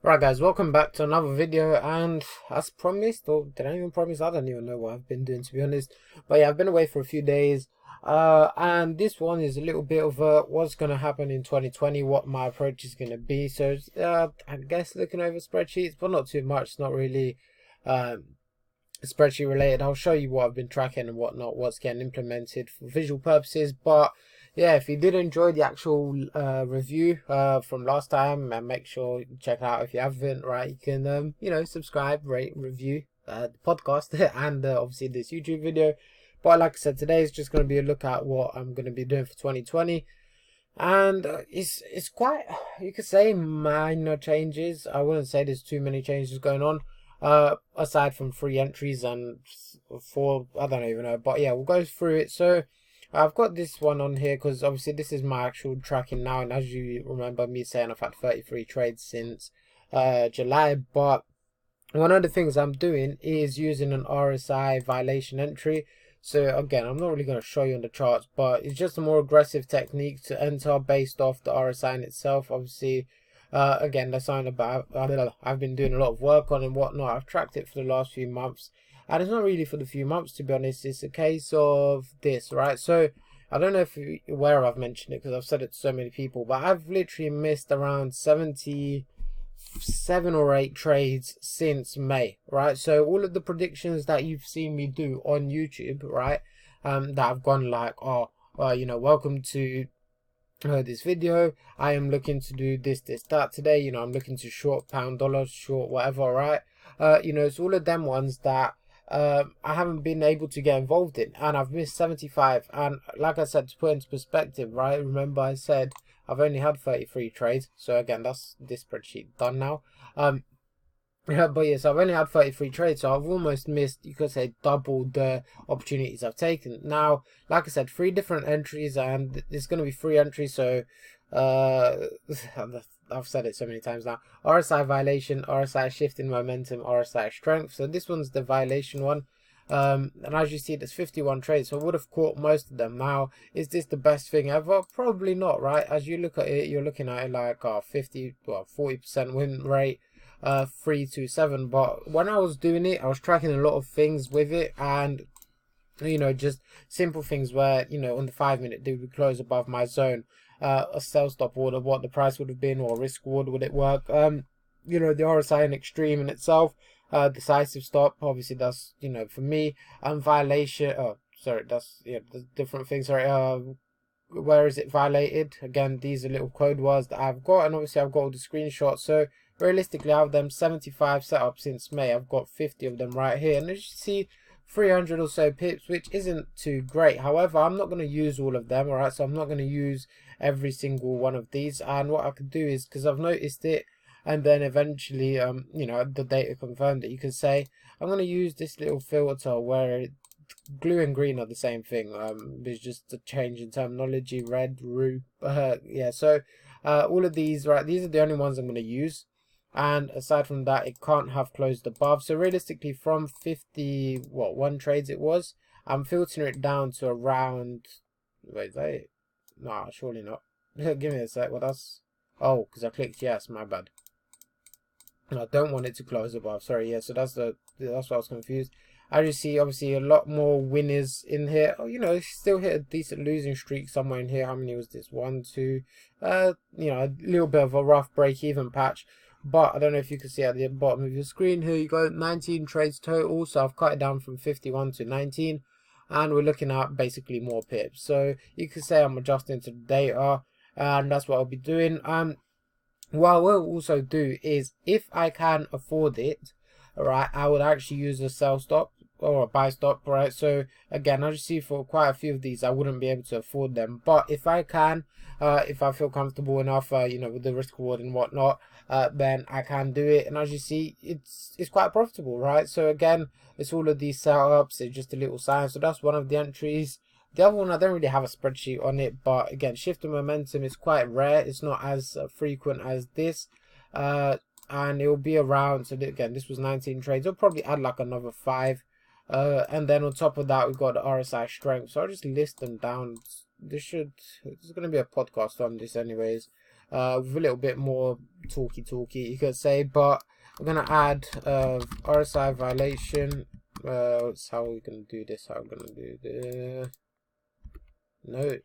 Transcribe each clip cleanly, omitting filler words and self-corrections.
Right guys, welcome back to another video, and as promised, or did I even promise? I don't even know what I've been doing, to be honest. But yeah, I've been away for a few days, and this one is a little bit of what's going to happen in 2020, what my approach is going to be. So I guess looking over spreadsheets, but not too much, not really spreadsheet related. I'll show you what I've been tracking and whatnot, what's getting implemented for visual purposes. But yeah, if you did enjoy the actual review from last time, and make sure you check it out. If you haven't, right, you can subscribe, rate, review the podcast and obviously this YouTube video. But like I said, today is just going to be a look at what I'm going to be doing for 2020. And it's quite, you could say, minor changes. I wouldn't say there's too many changes going on, aside from 3 entries and four, I don't even know. But yeah, we'll go through it. So I've got this one on here because obviously this is my actual tracking now, and as you remember me saying, I've had 33 trades since July. But one of the things I'm doing is using an RSI violation entry. So again, I'm not really going to show you on the charts, but it's just a more aggressive technique to enter based off the RSI in itself. Obviously, again, that's something about I've been doing a lot of work on and whatnot. I've tracked it for the last few months, and it's not really for the few months, to be honest. It's a case of this, right? So I don't know if you're aware, I've mentioned it because I've said it to so many people, but I've literally missed around 7 or 8 trades since May, right? So all of the predictions that you've seen me do on YouTube, right, that have gone like, welcome to this video. I am looking to do this, that today. I'm looking to short pound dollar, short whatever, right? It's all of them ones that I haven't been able to get involved in, and I've missed 75. And like I said, to put into perspective, right? Remember I said I've only had 33 trades. So again, that's this spreadsheet done now. Yeah, but yes, I've only had 33 trades, so I've almost missed, you could say, double the opportunities I've taken. Now, like I said, 3 different entries, and it's going to be 3 entries, so uh, I've said it so many times now. RSI violation, RSI shift in momentum, RSI strength. So this one's the violation one. And as you see, there's 51 trades, so I would have caught most of them. Now, is this the best thing ever? Probably not, right? As you look at it, you're looking at it like 40% win rate, 327. But when I was doing it, I was tracking a lot of things with it, and just simple things where, on the 5 minute, did we close above my zone? A sell stop order, what the price would have been, or a risk reward, would it work? The RSI and extreme in itself, decisive stop, obviously that's, for me, violation, oh, sorry, that's, yeah, the different things, sorry, where is it violated? Again, these are little code words that I've got, and obviously I've got all the screenshots. So realistically, out of them 75 set up since May, I've got 50 of them right here, and as you see, 300 or so pips, which isn't too great. However, I'm not going to use all of them, alright? So I'm not going to use every single one of these. And what I could do is, because I've noticed it, and then eventually, the data confirmed it, you can say, I'm going to use this little filter where glue and green are the same thing. It's just a change in terminology, red, rue, yeah. So all of these, right, these are the only ones I'm going to use. And aside from that, it can't have closed above. So realistically, from 1 trades it was, I'm filtering it down to around, wait, is that it? Nah, surely not. Give me a sec. What else? Oh, because I clicked yes, my bad. I don't want it to close above. Sorry, yeah. So that's what I was confused. As you see, obviously a lot more winners in here. Oh, still hit a decent losing streak somewhere in here. How many was this? 1, 2. A little bit of a rough break-even patch. But I don't know if you can see at the bottom of your screen here, you got 19 trades total. So I've cut it down from 51 to 19, and we're looking at basically more pips. So you could say I'm adjusting to the data, and that's what I'll be doing. What I will also do is, if I can afford it, right, I would actually use a sell stop or a buy stop, right? So again, as you see, for quite a few of these, I wouldn't be able to afford them, but if I can, if I feel comfortable enough, with the risk reward and whatnot, then I can do it. And as you see, it's quite profitable, right? So again, it's all of these setups. It's just a little sign. So that's one of the entries. The other one, I don't really have a spreadsheet on it, but again, shift of momentum is quite rare. It's not as frequent as this, and it will be around. So again, this was 19 trades. I'll probably add like another 5, and then on top of that, we've got the RSI strength. So I'll just list them down. There's going to be a podcast on this anyways. with a little bit more talky you could say. But we're gonna add RSI violation. How are we gonna do this? How are we gonna do this? No.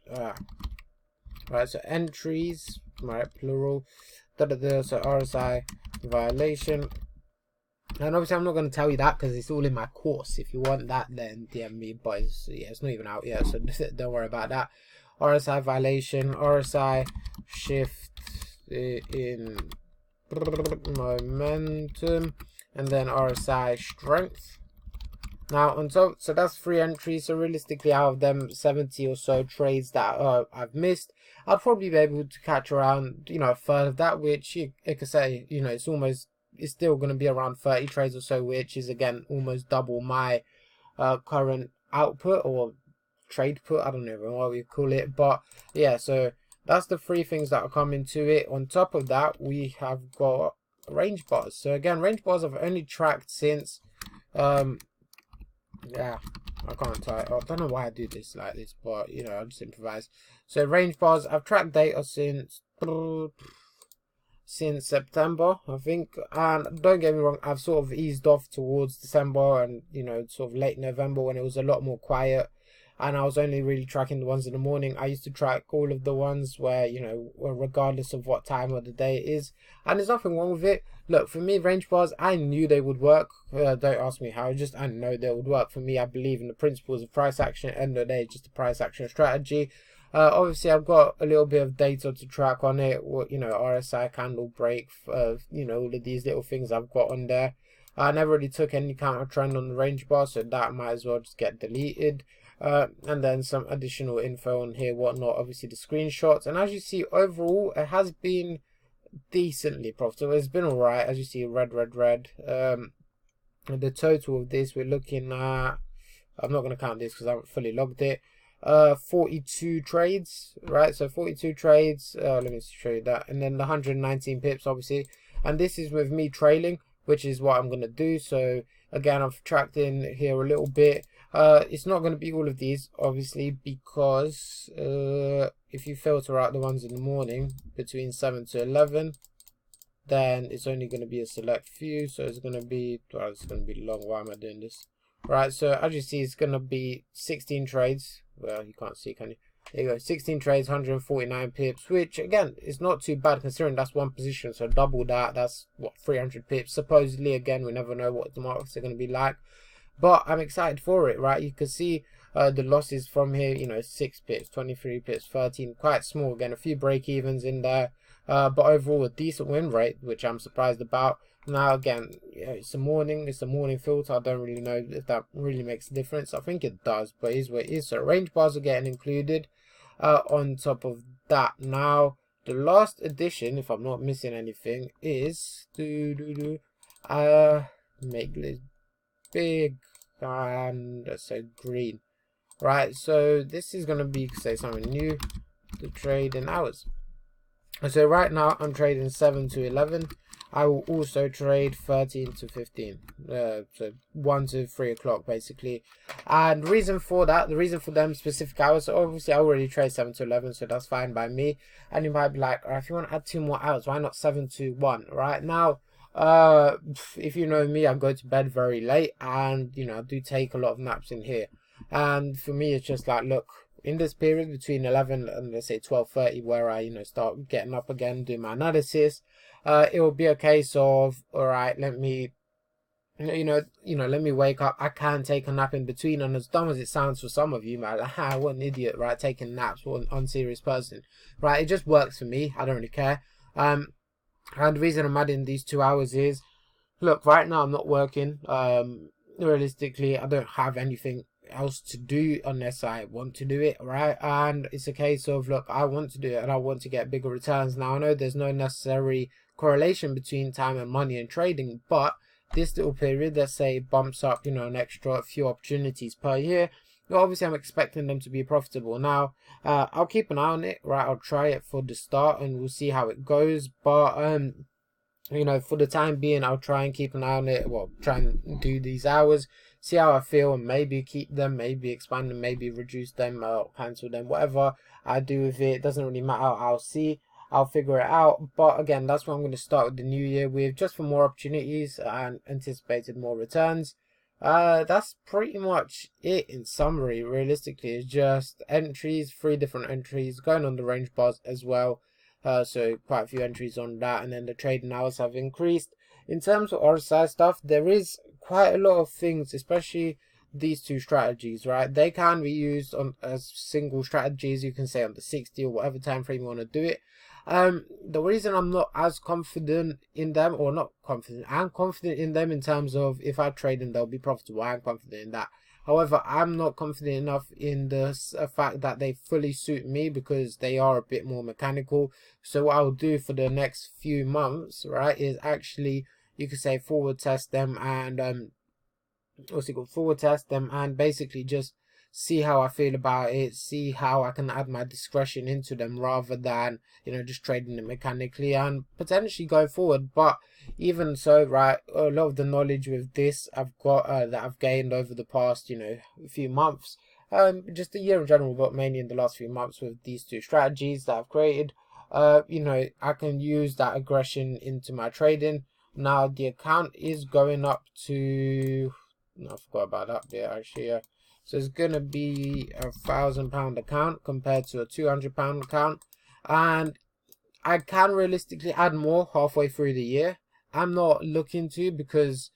Right, so entries, right, plural, so RSI violation. And obviously I'm not going to tell you that because it's all in my course. If you want that, then DM me, but it's not even out yet, so don't worry about that. RSI violation, RSI shift in momentum, and then RSI strength. Now on top, so that's 3 entries. So realistically, out of them 70 or so trades that I've missed, I'll probably be able to catch around, you know, a third of that, which you could say, you know, it's still going to be around 30 trades or so, which is again almost double my current output or trade put. I don't know what we call it, but yeah. So that's the 3 things that are coming to it. On top of that, we have got range bars. So again, range bars I've only tracked since yeah, I can't type. I don't know why I do this like this, but you know, I just improvise. So range bars, I've tracked data since September, I think. And don't get me wrong, I've sort of eased off towards December and, you know, sort of late November when it was a lot more quiet. And I was only really tracking the ones in the morning. I used to track all of the ones where, you know, regardless of what time of the day it is. And there's nothing wrong with it. Look, for me, range bars, I knew they would work. Don't ask me how, just I know they would work. For me, I believe in the principles of price action. At the end of the day, it's just a price action strategy. Obviously, I've got a little bit of data to track on it. You know, RSI, candle break, you know, all of these little things I've got on there. I never really took any counter trend on the range bar, so that might as well just get deleted. And then some additional info on here, whatnot, obviously the screenshots. And as you see, overall, it has been decently profitable. It's been alright, as you see, red. The total of this, we're looking at, I'm not going to count this because I haven't fully logged it, 42 trades, right? So 42 trades, let me show you that, and then the 119 pips, obviously. And this is with me trailing, which is what I'm going to do. So again, I've tracked in here a little bit. It's not going to be all of these, obviously, because if you filter out the ones in the morning between 7 to 11, then it's only going to be a select few. So it's going to be, well, it's going to be long. Why am I doing this? Right, so as you see, it's going to be 16 trades. Well, you can't see, can you? There you go, 16 trades, 149 pips, which again is not too bad considering that's one position. So double that, that's what, 300 pips. Supposedly, again, we never know what the markets are going to be like, but I'm excited for it, right? You can see the losses from here, you know, 6 pips, 23 pips, 13, quite small. Again, a few break evens in there, but overall a decent win rate, which I'm surprised about. Now again, you know, it's a morning filter. I don't really know if that really makes a difference. I think it does, but it is what it is. So range bars are getting included on top of that. Now the last addition, if I'm not missing anything, is make this big and let's say green, right? So this is gonna be, say, something new, to trade in hours. So right now I'm trading 7 to 11. I will also trade 13 to 15, so 1 to 3 o'clock basically. And the reason for that, the reason for them specific hours, so obviously I already trade 7 to 11, so that's fine by me. And you might be like, if you want to add 2 more hours, why not 7 to 1? Right now, if you know me, I go to bed very late, and you know, I do take a lot of naps in here. And for me, it's just like, look, in this period between 11 and let's say 12:30, where I, you know, start getting up again, doing my analysis, it will be a case of, all right, let me, let me wake up. I can take a nap in between, and as dumb as it sounds for some of you, man, like, what an idiot, right? Taking naps, what an unserious person, right? It just works for me. I don't really care. And the reason I'm adding these 2 hours is, look, right now I'm not working. Realistically, I don't have anything else to do unless I want to do it, right? And it's a case of, look, I want to do it and I want to get bigger returns. Now I know there's no necessary correlation between time and money and trading, but this little period, let's say, bumps up, you know, an extra few opportunities per year. Well, obviously I'm expecting them to be profitable. Now I'll keep an eye on it, right? I'll try it for the start and we'll see how it goes, but you know, for the time being, I'll try and keep an eye on it. Well, try and do these hours, see how I feel, and maybe keep them, maybe expand them, maybe reduce them or cancel them. Whatever I do with it, doesn't really matter. I'll see. I'll figure it out. But again, that's what I'm going to start with the new year with, just for more opportunities and anticipated more returns. That's pretty much it in summary. Realistically, it's just entries, 3 different entries going on the range bars as well. So quite a few entries on that, and then the trading hours have increased. In terms of RSI stuff, there is quite a lot of things, especially these 2 strategies, right? They can be used on as single strategies, you can say on the 60 or whatever time frame you want to do it. The reason I'm not as confident in them, or not confident, I'm confident in them in terms of if I trade them they'll be profitable. I'm confident in that. However, I'm not confident enough in the fact that they fully suit me, because they are a bit more mechanical. So what I'll do for the next few months, right, is actually, you could say, forward test them and what's it called, forward test them, and basically just see how I feel about it, see how I can add my discretion into them, rather than, you know, just trading it mechanically and potentially go forward. But even so, right, a lot of the knowledge with this I've got that I've gained over the past, you know, few months, just a year in general, but mainly in the last few months with these 2 strategies that I've created, you know, I can use that aggression into my trading. Now the account is going up to, no, I forgot about that bit actually. So it's gonna be a £1,000 account compared to a £200 account, and I can realistically add more halfway through the year. I'm not looking to, because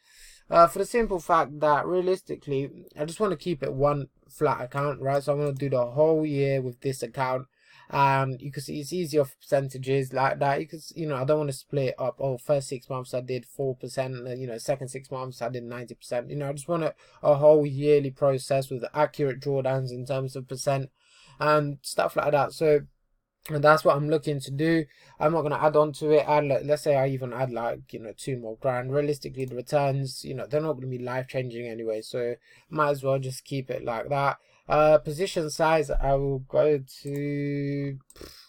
for the simple fact that realistically I just want to keep it one flat account, right? So I want to do the whole year with this account. You can see it's easy off percentages like that. You can, you know, I don't want to split it up. Oh, first 6 months I did 4%, you know, second 6 months I did 90%. You know, I just want a whole yearly process with accurate drawdowns in terms of percent and stuff like that. So, and that's what I'm looking to do. I'm not going to add on to it. Let's say I even add like, you know, 2 more grand. Realistically, the returns, you know, they're not going to be life changing anyway. So might as well just keep it like that. Position size, I will go to,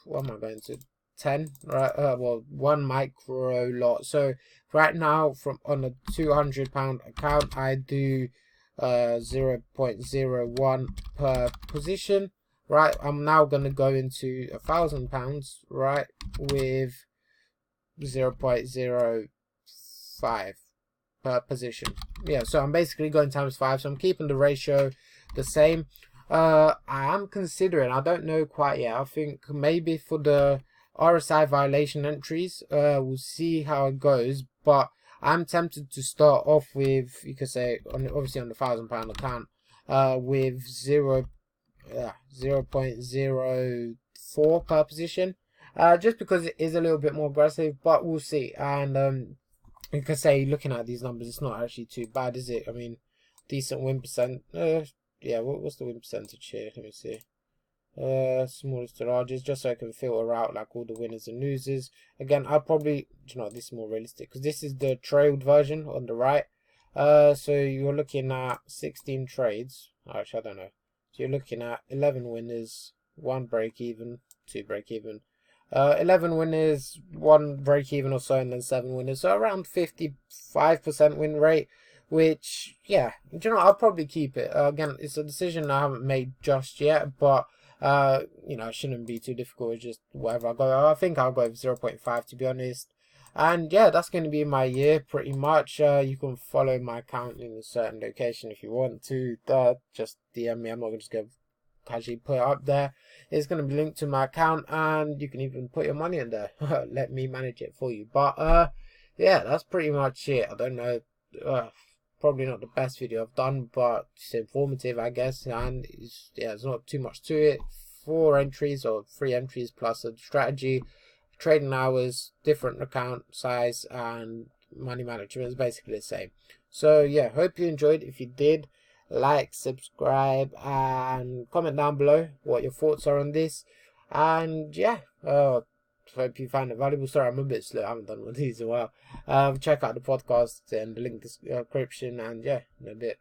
what am I going to? 10, right? Well, 1 micro lot. So right now, from on a £200 account, I do 0.01 per position. Right, I'm now going to go into £1,000, right, with 0.05 per position. Yeah, so I'm basically going times 5, so I'm keeping the ratio the same. I am considering, I don't know quite yet, I think maybe for the RSI violation entries, we'll see how it goes, but I'm tempted to start off with, you could say, obviously on the £1,000 account, with 0.04 per position, just because it is a little bit more aggressive, but we'll see. And you can say, looking at these numbers, it's not actually too bad, is it? I mean, decent win percent. Yeah, what's the win percentage here? Let me see. Smallest to largest, just so I can filter out like all the winners and losers. Again, I'll probably, you know, this is more realistic because this is the trailed version on the right. So you're looking at 16 trades. Actually, I don't know. So you're looking at 11 winners, 1 break even, 2 break even. 11 winners, 1 break even or so, and then 7 winners. So around 55% win rate, which, yeah, you know, I'll probably keep it. Again, it's a decision I haven't made just yet, but you know, it shouldn't be too difficult. It's just whatever I go. I think I'll go with 0.5 to be honest. And yeah, that's going to be my year pretty much. You can follow my account in a certain location if you want to. Just DM me. I'm not just going to casually put it up there. It's going to be linked to my account, and you can even put your money in there. Let me manage it for you. But yeah, that's pretty much it. I don't know. Probably not the best video I've done, but it's informative, I guess. And it's, yeah, there's not too much to it. 4 entries or 3 entries plus a strategy. Trading hours, different account size, and money management is basically the same. So yeah, hope you enjoyed. If you did, like, subscribe, and comment down below what your thoughts are on this. And yeah, hope you found it valuable. Sorry, I'm a bit slow. I haven't done one of these in a while. Check out the podcast and the link in the description. And yeah, in a bit.